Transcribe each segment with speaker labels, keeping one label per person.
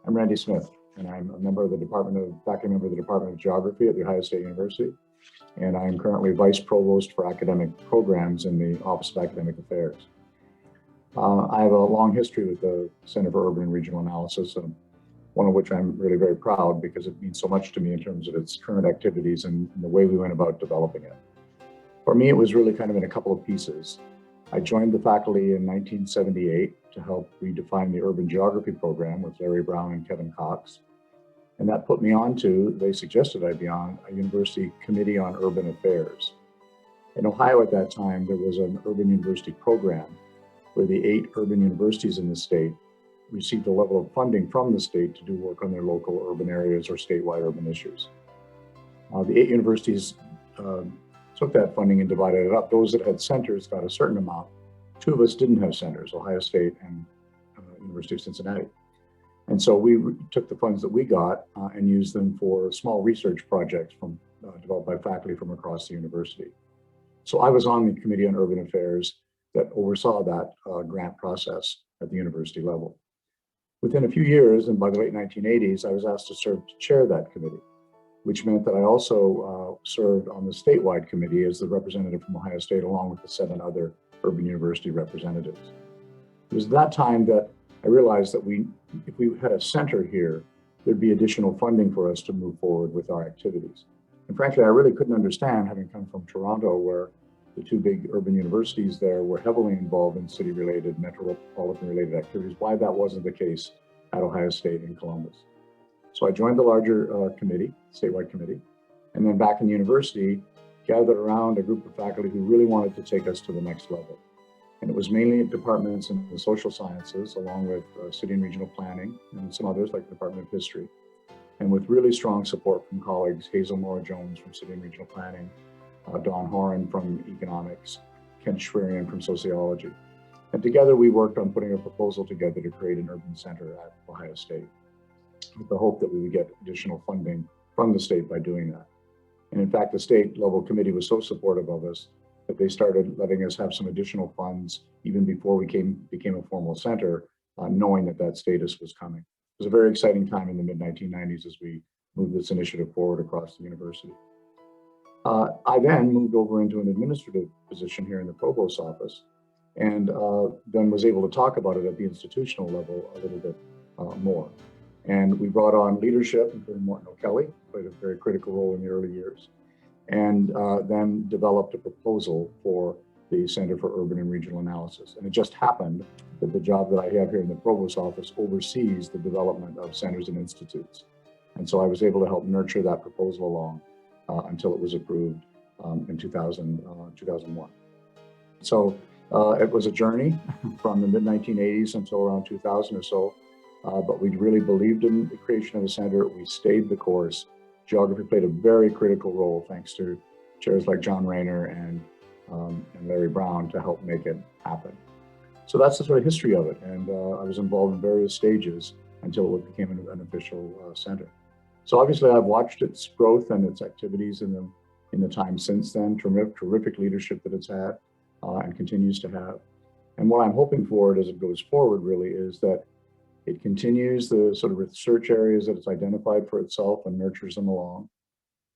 Speaker 1: I'm Randy Smith, and I'm a member of the faculty member of the Department of Geography at The Ohio State University, and I am currently Vice Provost for Academic Programs in the Office of Academic Affairs. I have a long history with the Center for Urban and Regional Analysis, and one of which I'm really very proud because it means so much to me in terms of its current activities and the way we went about developing it. For me, it was really kind of in a couple of pieces. I joined the faculty in 1978 to help redefine the urban geography program with Larry Brown and Kevin Cox. And that put me on to, they suggested I be on a university committee on urban affairs. In Ohio at that time, there was an urban university program where the 8 urban universities in the state received a level of funding from the state to do work on their local urban areas or statewide urban issues. The 8 universities took that funding and divided it up. Those that had centers got a certain amount. 2 of us didn't have centers, Ohio State and University of Cincinnati. And so we took the funds that we got and used them for small research projects developed by faculty from across the university. So I was on the Committee on Urban Affairs that oversaw that grant process at the university level. Within a few years, and by the late 1980s, I was asked to serve to chair that committee, which meant that I also served on the statewide committee as the representative from Ohio State, along with the 7 other urban university representatives. It was at that time that I realized that if we had a center here, there'd be additional funding for us to move forward with our activities. And frankly, I really couldn't understand, having come from Toronto, where the 2 big urban universities there were heavily involved in city-related, metropolitan-related activities, why that wasn't the case at Ohio State in Columbus. So I joined the larger committee, statewide committee, and then back in the university, gathered around a group of faculty who really wanted to take us to the next level. And it was mainly departments in the social sciences, along with city and regional planning, and some others like the Department of History, and with really strong support from colleagues, Hazel Mora-Jones from city and regional planning, Don Horan from economics, Ken Schwerian from sociology. And together we worked on putting a proposal together to create an urban center at Ohio State, with the hope that we would get additional funding from the state by doing that. And in fact, the state level committee was so supportive of us that they started letting us have some additional funds even before we became a formal center, knowing that status was coming. It was a very exciting time in the mid-1990s as we moved this initiative forward across the university. I then moved over into an administrative position here in the provost's office, and then was able to talk about it at the institutional level a little bit more. And we brought on leadership, including Morton O'Kelly, played a very critical role in the early years, and then developed a proposal for the Center for Urban and Regional Analysis. And it just happened that the job that I have here in the provost's office oversees the development of centers and institutes. And so I was able to help nurture that proposal along until it was approved in 2001. So it was a journey from the mid-1980s until around 2000 or so. But we really believed in the creation of a center. We stayed the course. Geography played a very critical role, thanks to chairs like John Rayner and Larry Brown to help make it happen. So that's the sort of history of it. And I was involved in various stages until it became an official center. So obviously I've watched its growth and its activities in the time since then, terrific leadership that it's had and continues to have. And what I'm hoping for it as it goes forward really is that it continues the sort of research areas that it's identified for itself and nurtures them along,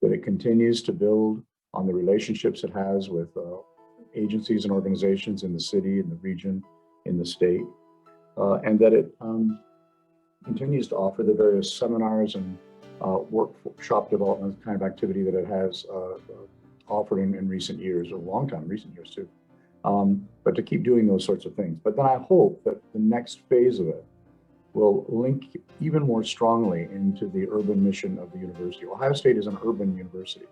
Speaker 1: that it continues to build on the relationships it has with agencies and organizations in the city, in the region, in the state, and that it continues to offer the various seminars and workshop development kind of activity that it has offered in recent years, or a long time, recent years too, but to keep doing those sorts of things. But then I hope that the next phase of it will link even more strongly into the urban mission of the university. Ohio State is an urban university,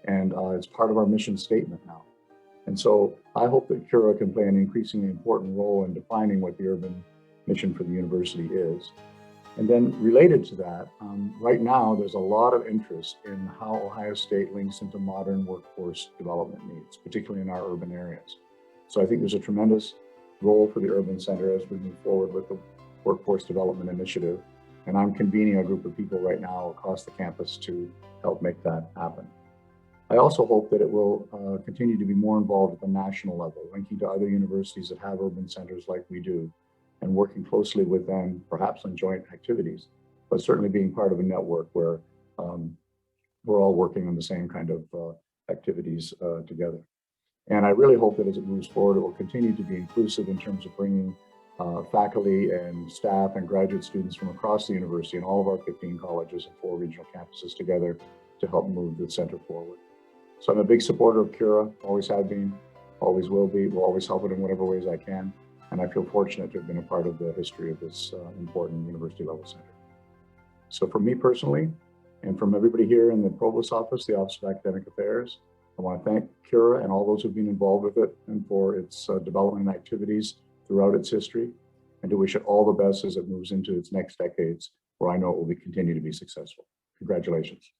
Speaker 1: and it's part of our mission statement now. And so I hope that Cura can play an increasingly important role in defining what the urban mission for the university is. And then related to that, right now there's a lot of interest in how Ohio State links into modern workforce development needs, particularly in our urban areas. So I think there's a tremendous role for the Urban Center as we move forward with the Workforce Development Initiative. And I'm convening a group of people right now across the campus to help make that happen. I also hope that it will continue to be more involved at the national level, linking to other universities that have urban centers like we do, and working closely with them, perhaps on joint activities, but certainly being part of a network where we're all working on the same kind of activities together. And I really hope that as it moves forward, it will continue to be inclusive in terms of bringing faculty and staff and graduate students from across the university and all of our 15 colleges and 4 regional campuses together to help move the center forward. So I'm a big supporter of Cura, always have been, always will be, will always help it in whatever ways I can. And I feel fortunate to have been a part of the history of this important university level center. So for me personally, and from everybody here in the Provost Office, the Office of Academic Affairs, I want to thank Cura and all those who've been involved with it and for its development activities throughout its history, and to wish it all the best as it moves into its next decades, where I know it will continue to be successful. Congratulations.